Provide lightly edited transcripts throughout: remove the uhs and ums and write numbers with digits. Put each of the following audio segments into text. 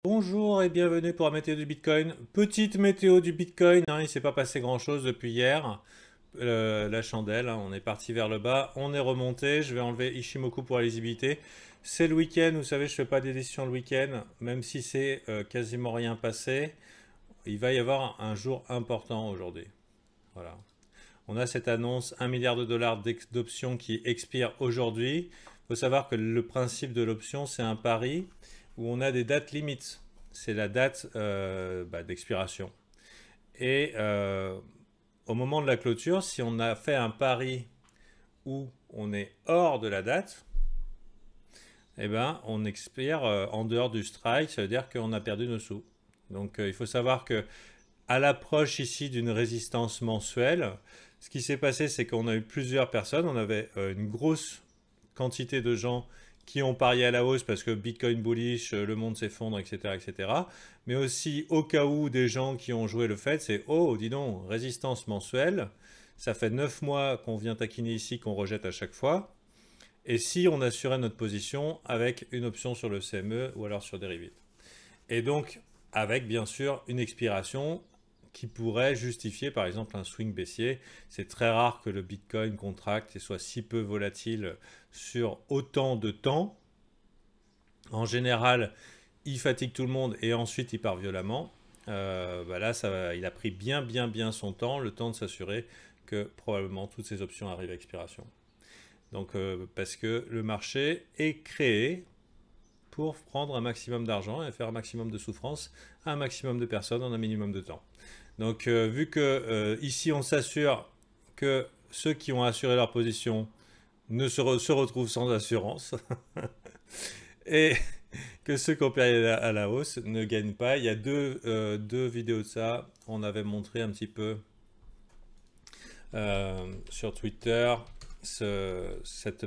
Bonjour et bienvenue pour la météo du Bitcoin. Petite météo du Bitcoin, hein, il ne s'est pas passé grand-chose depuis hier. La chandelle, hein, on est parti vers le bas, on est remonté. Je vais enlever Ishimoku pour la lisibilité. C'est le week-end, vous savez, je ne fais pas d'édition le week-end, même si c'est quasiment rien passé. Il va y avoir un jour important aujourd'hui. Voilà. On a cette annonce, 1 milliard de dollars d'options qui expire aujourd'hui. Il faut savoir que le principe de l'option, c'est un pari où on a des dates limites. C'est la date d'expiration. Et au moment de la clôture, si on a fait un pari où on est hors de la date, eh ben, on expire en dehors du strike, ça veut dire qu'on a perdu nos sous. Donc il faut savoir que à l'approche ici d'une résistance mensuelle, ce qui s'est passé, c'est qu'on a eu plusieurs personnes, on avait une grosse quantité de gens qui ont parié à la hausse parce que Bitcoin bullish, le monde s'effondre, etc., etc. Mais aussi au cas où des gens qui ont joué le fait, c'est oh, dis donc, résistance mensuelle, ça fait 9 mois qu'on vient taquiner ici, qu'on rejette à chaque fois. Et si on assurait notre position avec une option sur le CME ou alors sur Derivit. Et donc, avec bien sûr une expiration qui pourrait justifier par exemple un swing baissier. C'est très rare que le Bitcoin contracte et soit si peu volatile sur autant de temps. En général, il fatigue tout le monde et ensuite il part violemment. Là, il a pris bien son temps, le temps de s'assurer que probablement toutes ces options arrivent à expiration. Donc, parce que le marché est créé pour prendre un maximum d'argent et faire un maximum de souffrance à un maximum de personnes en un minimum de temps. Donc vu que ici on s'assure que ceux qui ont assuré leur position se retrouvent sans assurance et que ceux qui ont payé à la hausse ne gagnent pas. Il y a deux vidéos de ça. On avait montré un petit peu sur Twitter cet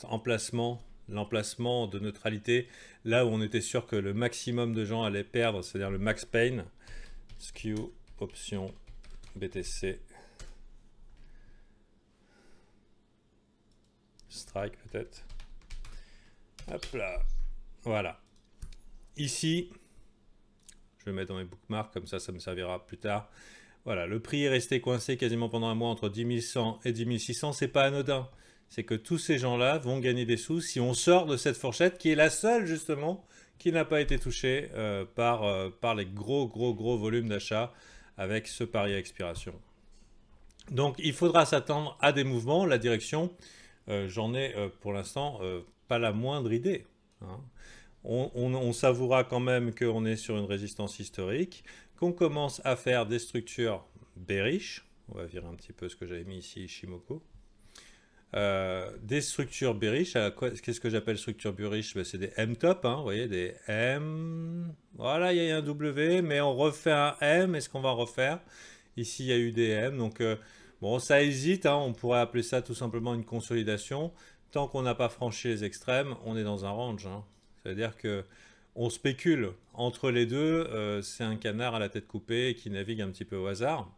emplacement, l'emplacement de neutralité, là où on était sûr que le maximum de gens allaient perdre, c'est-à-dire le max pain, skew, option, BTC, strike peut-être. Hop là, voilà. Ici, je vais mettre dans mes bookmarks, comme ça me servira plus tard. Voilà, le prix est resté coincé quasiment pendant un mois entre 10 100 et 10 600, c'est pas anodin. C'est que tous ces gens-là vont gagner des sous si on sort de cette fourchette qui est la seule justement qui n'a pas été touchée par les gros volumes d'achat avec ce pari à expiration. Donc il faudra s'attendre à des mouvements. La direction, j'en ai pour l'instant pas la moindre idée. Hein. On savoura quand même qu'on est sur une résistance historique, qu'on commence à faire des structures bearish. On va virer un petit peu ce que j'avais mis ici, Ishimoku. Des structures bearish. Qu'est-ce que j'appelle structure bearish? C'est des M-top, hein, vous voyez, des M. Voilà, il y a un W, mais on refait un M. Est-ce qu'on va refaire? Ici, il y a eu des M. Donc, bon, ça hésite. Hein, on pourrait appeler ça tout simplement une consolidation. Tant qu'on n'a pas franchi les extrêmes, on est dans un range. Hein. C'est-à-dire que on spécule entre les deux. C'est un canard à la tête coupée qui navigue un petit peu au hasard.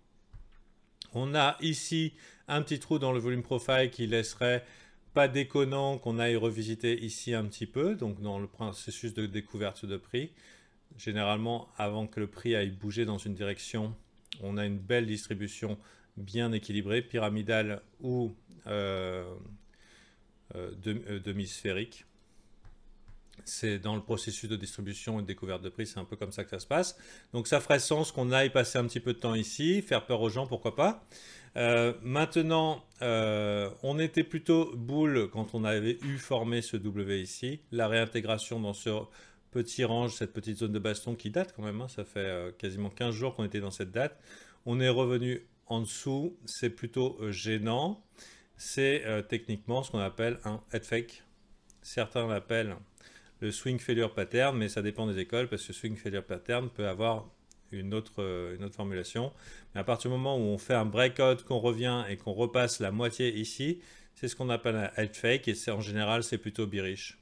On a ici un petit trou dans le volume profile qui laisserait pas déconnant qu'on aille revisiter ici un petit peu, donc dans le processus de découverte de prix. Généralement, avant que le prix aille bouger dans une direction, on a une belle distribution bien équilibrée, pyramidale ou demi-sphérique. C'est dans le processus de distribution et de découverte de prix, c'est un peu comme ça que ça se passe. Donc ça ferait sens qu'on aille passer un petit peu de temps ici, faire peur aux gens, pourquoi pas. Maintenant, on était plutôt bull quand on avait eu formé ce W ici. La réintégration dans ce petit range, cette petite zone de baston qui date quand même, hein, ça fait quasiment 15 jours qu'on était dans cette date. On est revenu en dessous, c'est plutôt gênant. C'est techniquement ce qu'on appelle un head fake. Certains l'appellent le swing failure pattern, mais ça dépend des écoles parce que swing failure pattern peut avoir une autre formulation. Mais à partir du moment où on fait un breakout, qu'on revient et qu'on repasse la moitié ici, c'est ce qu'on appelle un head fake et en général c'est plutôt bearish.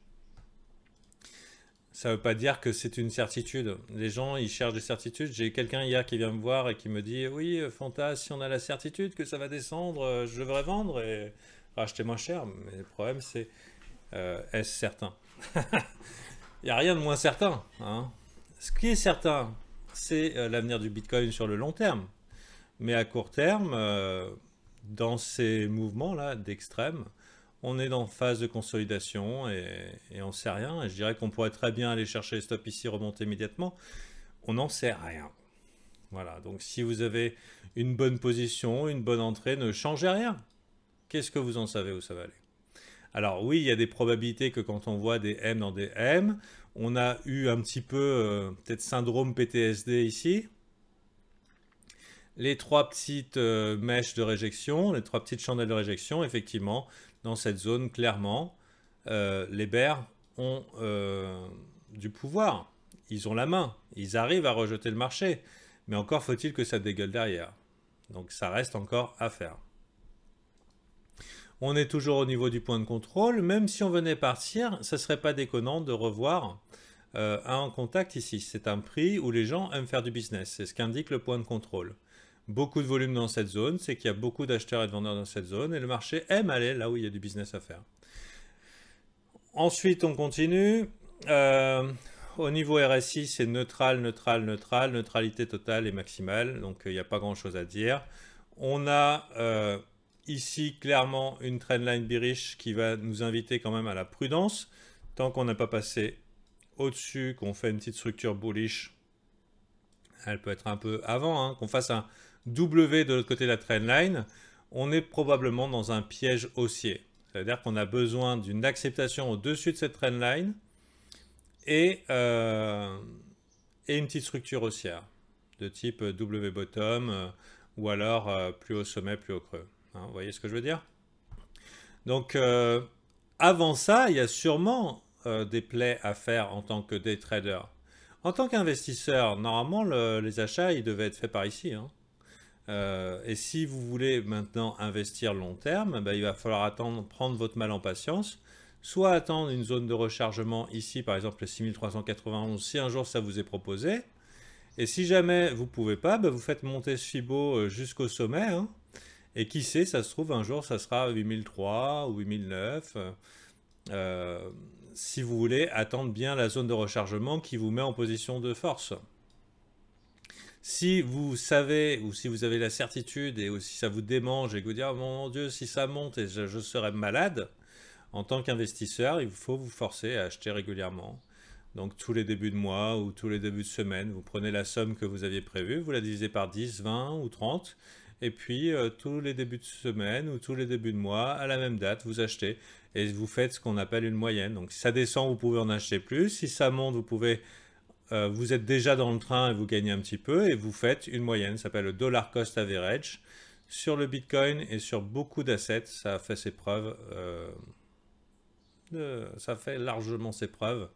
Ça ne veut pas dire que c'est une certitude. Les gens, ils cherchent des certitudes. J'ai quelqu'un hier qui vient me voir et qui me dit « Oui, Fanta, si on a la certitude que ça va descendre, je devrais vendre et racheter moins cher. » Mais le problème, c'est est-ce certain? Il n'y a rien de moins certain. Hein. ce qui est certain, c'est l'avenir du Bitcoin sur le long terme. Mais à court terme, dans ces mouvements-là d'extrême, on est dans phase de consolidation et on ne sait rien. Et je dirais qu'on pourrait très bien aller chercher les stops ici, remonter immédiatement. On n'en sait rien. Voilà, donc si vous avez une bonne position, une bonne entrée, ne changez rien. Qu'est-ce que vous en savez où ça va aller? Alors oui, il y a des probabilités que quand on voit des M dans des M, on a eu un petit peu peut-être syndrome PTSD ici. Les trois petites mèches de réjection, les trois petites chandelles de réjection, effectivement, dans cette zone, clairement, les bears ont du pouvoir. Ils ont la main. Ils arrivent à rejeter le marché. Mais encore faut-il que ça dégueule derrière. Donc ça reste encore à faire. On est toujours au niveau du point de contrôle. Même si on venait partir, ça ne serait pas déconnant de revoir un contact ici. C'est un prix où les gens aiment faire du business. C'est ce qu'indique le point de contrôle. Beaucoup de volume dans cette zone, c'est qu'il y a beaucoup d'acheteurs et de vendeurs dans cette zone, et le marché aime aller là où il y a du business à faire. Ensuite, on continue. Au niveau RSI, c'est neutral, neutral, neutral, neutralité totale et maximale, donc il n'y a pas grand-chose à dire. On a ici clairement une trendline bearish qui va nous inviter quand même à la prudence. Tant qu'on n'a pas passé au-dessus, qu'on fait une petite structure bullish, elle peut être un peu avant, hein, qu'on fasse un W de l'autre côté de la trendline, on est probablement dans un piège haussier. C'est-à-dire qu'on a besoin d'une acceptation au-dessus de cette trendline et une petite structure haussière de type W bottom ou alors plus haut sommet, plus haut creux. Hein, vous voyez ce que je veux dire? Donc avant ça, il y a sûrement des plays à faire en tant que day trader. En tant qu'investisseur, normalement, les achats, ils devaient être faits par ici. Hein. Et si vous voulez maintenant investir long terme, ben, il va falloir attendre, prendre votre mal en patience, soit attendre une zone de rechargement ici, par exemple le 6391, si un jour ça vous est proposé. Et si jamais vous ne pouvez pas, ben, vous faites monter ce Fibo jusqu'au sommet. Hein. Et qui sait, ça se trouve, un jour, ça sera 8003 ou 8009. Si vous voulez attendre bien la zone de rechargement qui vous met en position de force. Si vous savez ou si vous avez la certitude et si ça vous démange et que vous dites oh mon Dieu si ça monte et je serai malade, en tant qu'investisseur il faut vous forcer à acheter régulièrement. Donc tous les débuts de mois ou tous les débuts de semaine, vous prenez la somme que vous aviez prévue, vous la divisez par 10, 20 ou 30 et puis tous les débuts de semaine ou tous les débuts de mois à la même date vous achetez et vous faites ce qu'on appelle une moyenne. Donc si ça descend vous pouvez en acheter plus, si ça monte vous pouvez vous êtes déjà dans le train et vous gagnez un petit peu et vous faites une moyenne, ça s'appelle le dollar cost average. Sur le Bitcoin et sur beaucoup d'assets, ça a fait ses preuves, ça fait largement ses preuves,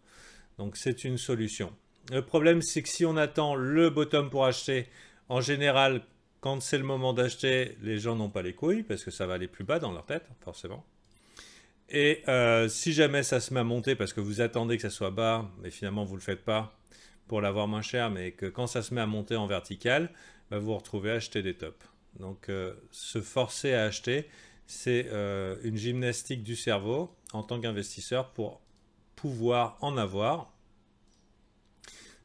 donc c'est une solution. Le problème c'est que si on attend le bottom pour acheter, en général quand c'est le moment d'acheter, les gens n'ont pas les couilles parce que ça va aller plus bas dans leur tête, forcément. Et si jamais ça se met à monter parce que vous attendez que ça soit bas, mais finalement vous ne le faites pas, pour l'avoir moins cher, mais que quand ça se met à monter en vertical, bah, vous vous retrouvez à acheter des tops. Donc se forcer à acheter, c'est une gymnastique du cerveau en tant qu'investisseur pour pouvoir en avoir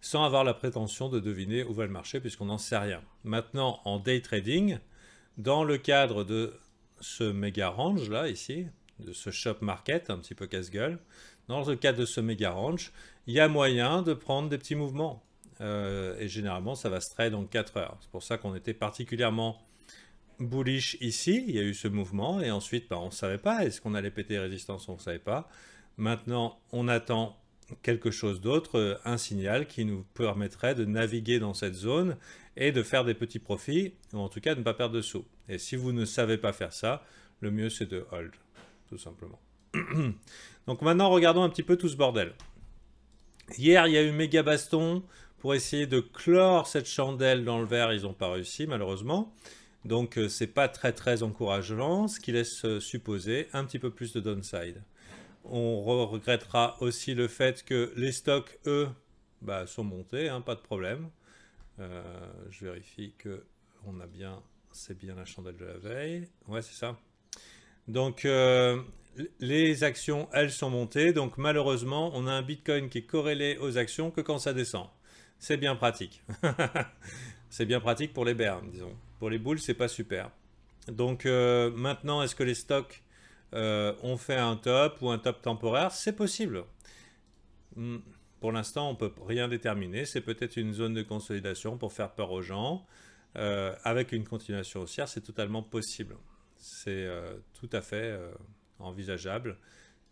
sans avoir la prétention de deviner où va le marché puisqu'on n'en sait rien. Maintenant, en day trading, dans le cadre de ce méga range là, ici, de ce shop market un petit peu casse-gueule, dans le cadre de ce méga range, il y a moyen de prendre des petits mouvements. Et généralement, ça va se trade en 4 heures. C'est pour ça qu'on était particulièrement bullish ici. Il y a eu ce mouvement. Et ensuite, bah, on ne savait pas. Est-ce qu'on allait péter résistance? On ne savait pas. Maintenant, on attend quelque chose d'autre, un signal qui nous permettrait de naviguer dans cette zone et de faire des petits profits, ou en tout cas de ne pas perdre de sous. Et si vous ne savez pas faire ça, le mieux c'est de hold, tout simplement. Donc maintenant, regardons un petit peu tout ce bordel. Hier, il y a eu méga baston pour essayer de clore cette chandelle dans le verre. Ils n'ont pas réussi, malheureusement. Donc, c'est pas très encourageant, ce qui laisse supposer un petit peu plus de downside. On regrettera aussi le fait que les stocks, eux, bah, sont montés, hein, pas de problème. Je vérifie que on a bien, c'est bien la chandelle de la veille. Ouais, c'est ça. Donc, les actions, elles sont montées. Donc, malheureusement, on a un Bitcoin qui est corrélé aux actions que quand ça descend. c'est bien pratique. C'est bien pratique pour les bears, disons. Pour les bulls, c'est pas super. Donc maintenant, est-ce que les stocks ont fait un top ou un top temporaire? C'est possible. Hmm. Pour l'instant, on ne peut rien déterminer. C'est peut-être une zone de consolidation pour faire peur aux gens. Avec une continuation haussière, c'est totalement possible. C'est tout à fait envisageable.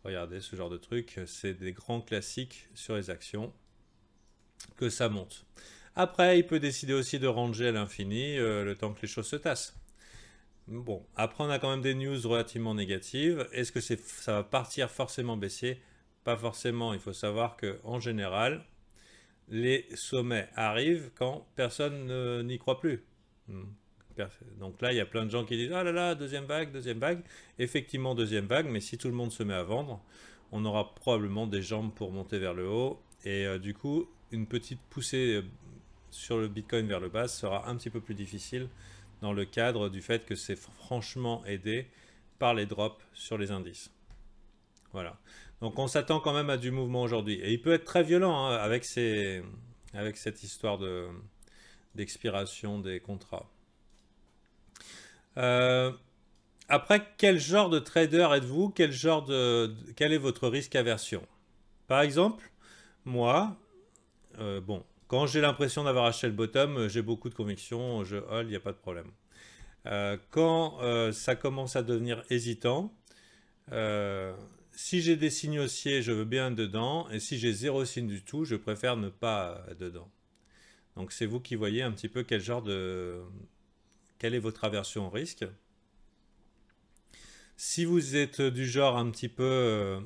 Regardez ce genre de truc. C'est des grands classiques sur les actions que ça monte. Après, il peut décider aussi de ranger à l'infini le temps que les choses se tassent. Bon, après on a quand même des news relativement négatives. Est-ce que ça va partir forcément baissier? Pas forcément. Il faut savoir que en général, les sommets arrivent quand personne n'y croit plus. Donc là, il y a plein de gens qui disent ah là là, deuxième vague, deuxième vague. Effectivement, deuxième vague, mais si tout le monde se met à vendre, on aura probablement des jambes pour monter vers le haut. Et du coup, une petite poussée sur le Bitcoin vers le bas sera un petit peu plus difficile dans le cadre du fait que c'est franchement aidé par les drops sur les indices. Voilà. Donc on s'attend quand même à du mouvement aujourd'hui. Et il peut être très violent hein, avec cette histoire d'expiration des contrats. Après, quel genre de trader êtes-vous? Quel est votre risque aversion? Par exemple, moi, bon, quand j'ai l'impression d'avoir acheté le bottom, j'ai beaucoup de conviction, je hold, il n'y a pas de problème. Quand ça commence à devenir hésitant, si j'ai des signes haussiers, je veux bien être dedans, et si j'ai zéro signe du tout, je préfère ne pas être dedans. Donc c'est vous qui voyez un petit peu quel est votre aversion au risque. Si vous êtes du genre un petit peu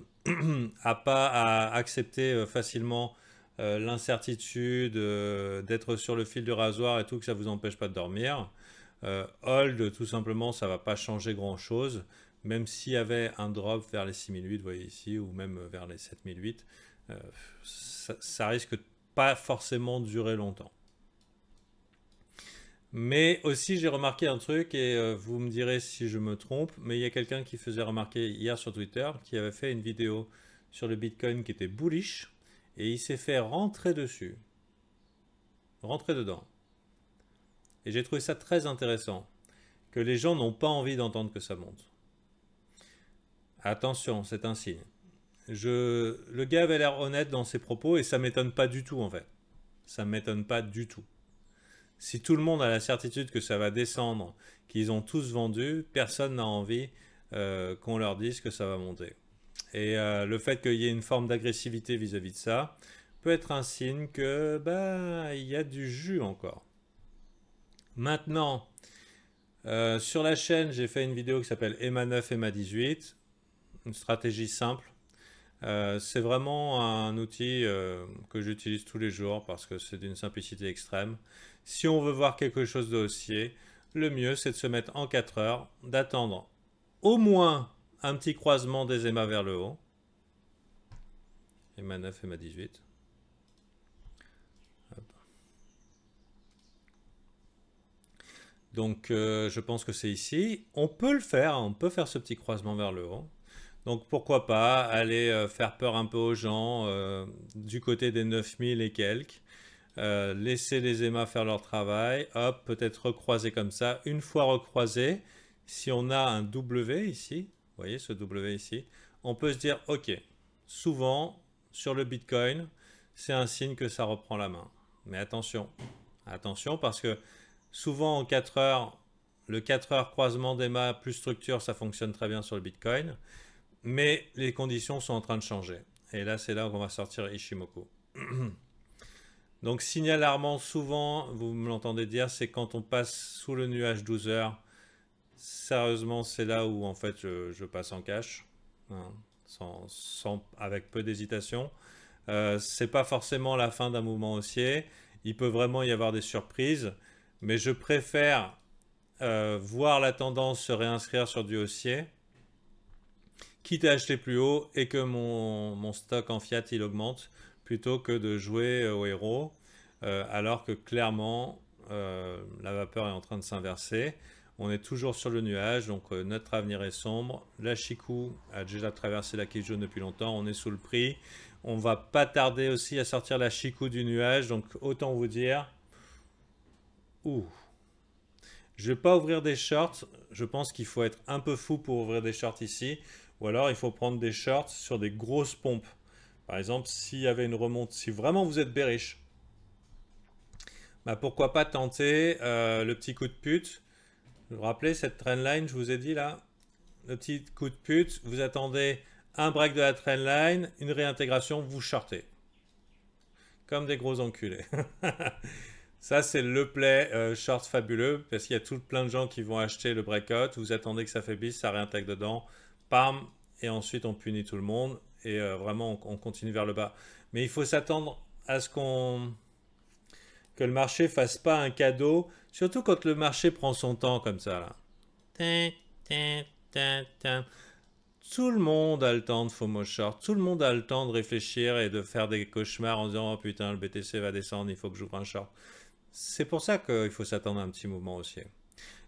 à accepter facilement l'incertitude, d'être sur le fil du rasoir et tout, que ça ne vous empêche pas de dormir, hold, tout simplement, ça ne va pas changer grand-chose. Même s'il y avait un drop vers les 6008, vous voyez ici, ou même vers les 7008, ça risque pas forcément de durer longtemps. Mais aussi, j'ai remarqué un truc, et vous me direz si je me trompe, mais il y a quelqu'un qui faisait remarquer hier sur Twitter, qui avait fait une vidéo sur le Bitcoin qui était bullish, et il s'est fait rentrer dessus. Rentrer dedans. Et j'ai trouvé ça très intéressant, que les gens n'ont pas envie d'entendre que ça monte. Attention, c'est un signe. Le gars avait l'air honnête dans ses propos, et ça m'étonne pas du tout en fait. Ça m'étonne pas du tout. Si tout le monde a la certitude que ça va descendre, qu'ils ont tous vendu, personne n'a envie qu'on leur dise que ça va monter. Et le fait qu'il y ait une forme d'agressivité vis-à-vis de ça peut être un signe que il y a du jus encore. Maintenant, sur la chaîne, j'ai fait une vidéo qui s'appelle EMA 9, EMA 18, une stratégie simple. C'est vraiment un outil que j'utilise tous les jours parce que c'est d'une simplicité extrême. Si on veut voir quelque chose de haussier, le mieux c'est de se mettre en 4 heures, d'attendre au moins un petit croisement des EMA vers le haut. EMA 9, EMA 18. Hop. Donc je pense que c'est ici. On peut le faire, on peut faire ce petit croisement vers le haut. Donc pourquoi pas aller faire peur un peu aux gens du côté des 9000 et quelques. Laisser les EMA faire leur travail, hop, peut-être recroiser comme ça. Une fois recroisé, si on a un W ici, vous voyez ce W ici, on peut se dire, ok, souvent sur le Bitcoin, c'est un signe que ça reprend la main. Mais attention, attention parce que souvent en 4 heures, le 4 heures croisement d'EMA plus structure, ça fonctionne très bien sur le Bitcoin, mais les conditions sont en train de changer. Et là, c'est là où on va sortir Ishimoku. Donc signal alarmant, souvent, vous me l'entendez dire, c'est quand on passe sous le nuage 12 heures. Sérieusement, c'est là où en fait je passe en cash, hein, avec peu d'hésitation. C'est pas forcément la fin d'un mouvement haussier. Il peut vraiment y avoir des surprises, mais je préfère voir la tendance se réinscrire sur du haussier, quitte à acheter plus haut et que mon stock en fiat il augmente, plutôt que de jouer au héros, alors que clairement la vapeur est en train de s'inverser. On est toujours sur le nuage, donc notre avenir est sombre. La Chikou a déjà traversé la quille jaune depuis longtemps, on est sous le prix. On va pas tarder aussi à sortir la Chikou du nuage, donc autant vous dire... Ouh. Je vais pas ouvrir des shorts, je pense qu'il faut être un peu fou pour ouvrir des shorts ici, ou alors il faut prendre des shorts sur des grosses pompes. Par exemple, s'il y avait une remontée, si vraiment vous êtes bearish, bah pourquoi pas tenter le petit coup de pute. Vous vous rappelez cette trendline, je vous ai dit là, le petit coup de pute, vous attendez un break de la trendline, une réintégration, vous shortez. Comme des gros enculés. Ça, c'est le play short fabuleux parce qu'il y a tout plein de gens qui vont acheter le breakout. Vous attendez que ça faiblisse, ça réintègre dedans, pam, et ensuite on punit tout le monde et vraiment on continue vers le bas. Mais il faut s'attendre à ce que le marché fasse pas un cadeau, surtout quand le marché prend son temps comme ça là. Tout le monde a le temps de FOMO short, tout le monde a le temps de réfléchir et de faire des cauchemars en disant oh putain le BTC va descendre, il faut que j'ouvre un short. C'est pour ça qu'il faut s'attendre à un petit mouvement haussier.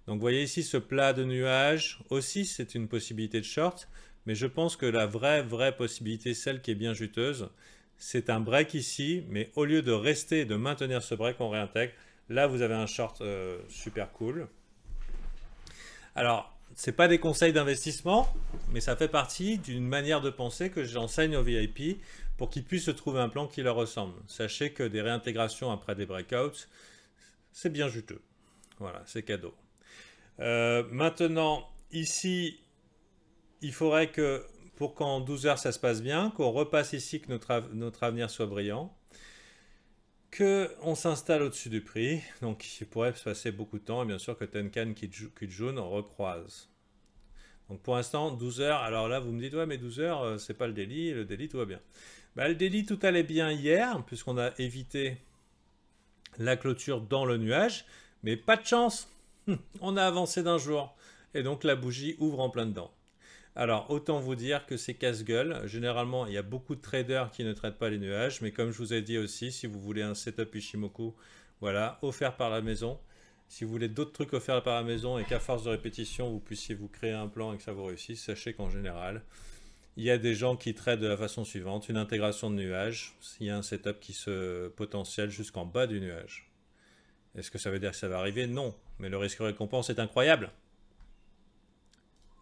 Donc vous voyez ici ce plat de nuages, aussi c'est une possibilité de short, mais je pense que la vraie possibilité, celle qui est bien juteuse, c'est un break ici, mais au lieu de rester et de maintenir ce break, on réintègre. Là vous avez un short super cool. Alors, ce n'est pas des conseils d'investissement, mais ça fait partie d'une manière de penser que j'enseigne aux VIP pour qu'ils puissent se trouver un plan qui leur ressemble. Sachez que des réintégrations après des breakouts, c'est bien juteux. Voilà, c'est cadeau. Maintenant, ici, il faudrait que, pour qu'en 12 heures ça se passe bien, qu'on repasse ici, que notre avenir soit brillant, qu'on s'installe au-dessus du prix, donc il pourrait se passer beaucoup de temps, et bien sûr que Tenkan Kijun recroise. Donc pour l'instant, 12 heures, alors là vous me dites, ouais mais 12 heures, c'est pas le daily tout va bien. Bah, le daily tout allait bien hier, puisqu'on a évité la clôture dans le nuage, mais pas de chance, on a avancé d'un jour, et donc la bougie ouvre en plein dedans. Alors, autant vous dire que c'est casse-gueule. Généralement, il y a beaucoup de traders qui ne traitent pas les nuages, mais comme je vous ai dit aussi, si vous voulez un setup Ishimoku, voilà, offert par la maison. Si vous voulez d'autres trucs offerts par la maison et qu'à force de répétition, vous puissiez vous créer un plan et que ça vous réussisse, sachez qu'en général, il y a des gens qui traitent de la façon suivante, une intégration de nuages, il y a un setup qui se potentiel jusqu'en bas du nuage. Est-ce que ça veut dire que ça va arriver? Non, mais le risque-récompense est incroyable.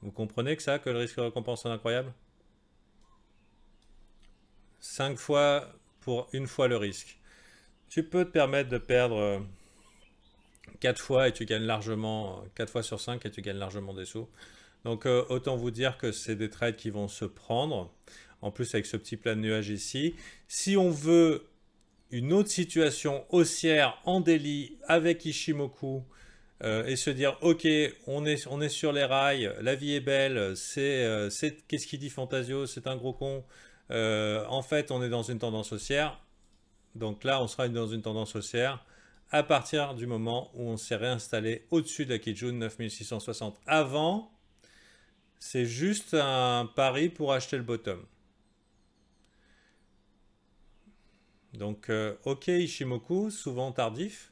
Vous comprenez que le risque-récompense est incroyable? 5 fois pour une fois le risque. Tu peux te permettre de perdre 4 fois et tu gagnes largement, 4 fois sur 5 et tu gagnes largement des sous. Donc autant vous dire que c'est des trades qui vont se prendre. En plus avec ce petit plat de nuage ici. Si on veut une autre situation haussière en daily avec Ishimoku, et se dire ok on est sur les rails, la vie est belle, qu'est-ce qu'il dit Fantasio, c'est un gros con, en fait on est dans une tendance haussière, donc là on sera dans une tendance haussière à partir du moment où on s'est réinstallé au-dessus de la Kijun 9660. Avant c'est juste un pari pour acheter le bottom. Donc ok Ishimoku, souvent tardif.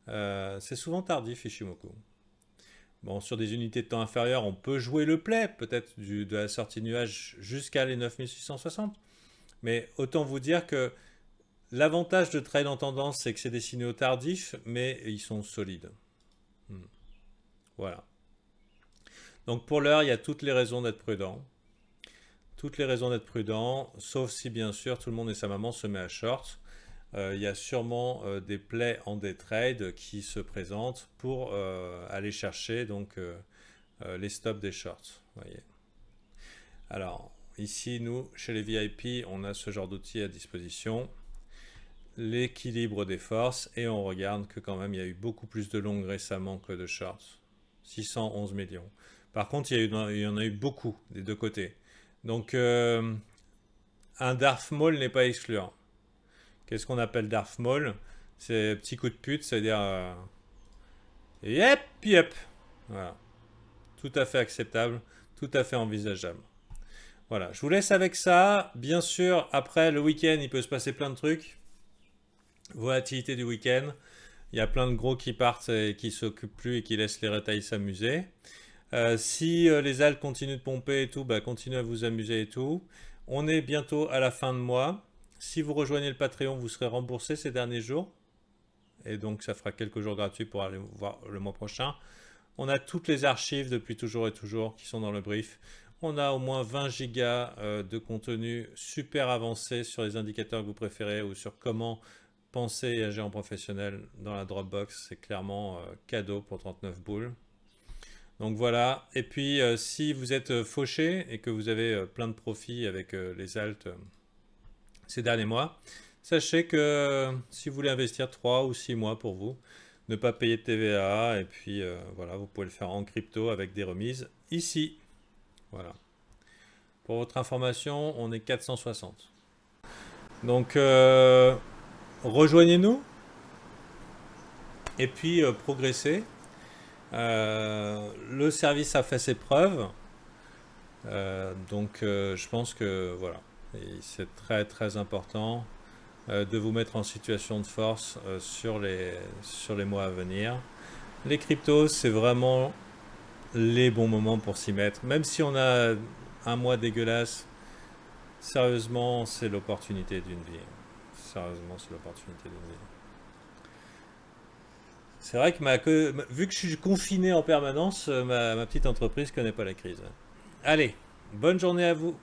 C'est souvent tardif Ishimoku. Bon, sur des unités de temps inférieures, on peut jouer le play, peut-être de la sortie nuage jusqu'à les 9660. Mais autant vous dire que l'avantage de trade en tendance, c'est que c'est des signaux tardifs, mais ils sont solides. Voilà. Donc pour l'heure, il y a toutes les raisons d'être prudent. Toutes les raisons d'être prudent, sauf si bien sûr tout le monde et sa maman se met à short. Il y a sûrement des plays en day trade qui se présentent pour aller chercher donc les stops des shorts. Voyez. Alors ici nous chez les VIP on a ce genre d'outils à disposition, l'équilibre des forces, et on regarde que quand même il y a eu beaucoup plus de longues récemment que de shorts, 611 millions. Par contre il y en a eu beaucoup des deux côtés, donc un Darth Maul n'est pas excluant. Qu'est-ce qu'on appelle Darth Maul? C'est petit coup de pute, c'est-à-dire yep, yep. Voilà. Tout à fait acceptable, tout à fait envisageable. Voilà, je vous laisse avec ça. Bien sûr, après le week-end, il peut se passer plein de trucs. Volatilité du week-end. Il y a plein de gros qui partent et qui s'occupent plus et qui laissent les retails s'amuser. Si les altes continuent de pomper et tout, bah, continuez à vous amuser et tout. On est bientôt à la fin de mois. Si vous rejoignez le Patreon, vous serez remboursé ces derniers jours. Et donc, ça fera quelques jours gratuits pour aller voir le mois prochain. On a toutes les archives depuis toujours et toujours qui sont dans le brief. On a au moins 20 gigas de contenu super avancé sur les indicateurs que vous préférez ou sur comment penser et agir en professionnel dans la Dropbox. C'est clairement cadeau pour 39 boules. Donc voilà. Et puis, si vous êtes fauché et que vous avez plein de profits avec les alts ces derniers mois, sachez que si vous voulez investir 3 ou 6 mois pour vous, ne pas payer de TVA, et puis voilà, vous pouvez le faire en crypto avec des remises ici. Voilà. Pour votre information, on est 460. Donc, rejoignez-nous et puis progressez. Le service a fait ses preuves. Donc, je pense que voilà, c'est très très important de vous mettre en situation de force sur les mois à venir. Les cryptos, c'est vraiment les bons moments pour s'y mettre. Même si on a un mois dégueulasse, sérieusement, c'est l'opportunité d'une vie. Sérieusement, c'est l'opportunité d'une vie. C'est vrai que vu que je suis confiné en permanence, ma petite entreprise ne connaît pas la crise. Allez, bonne journée à vous.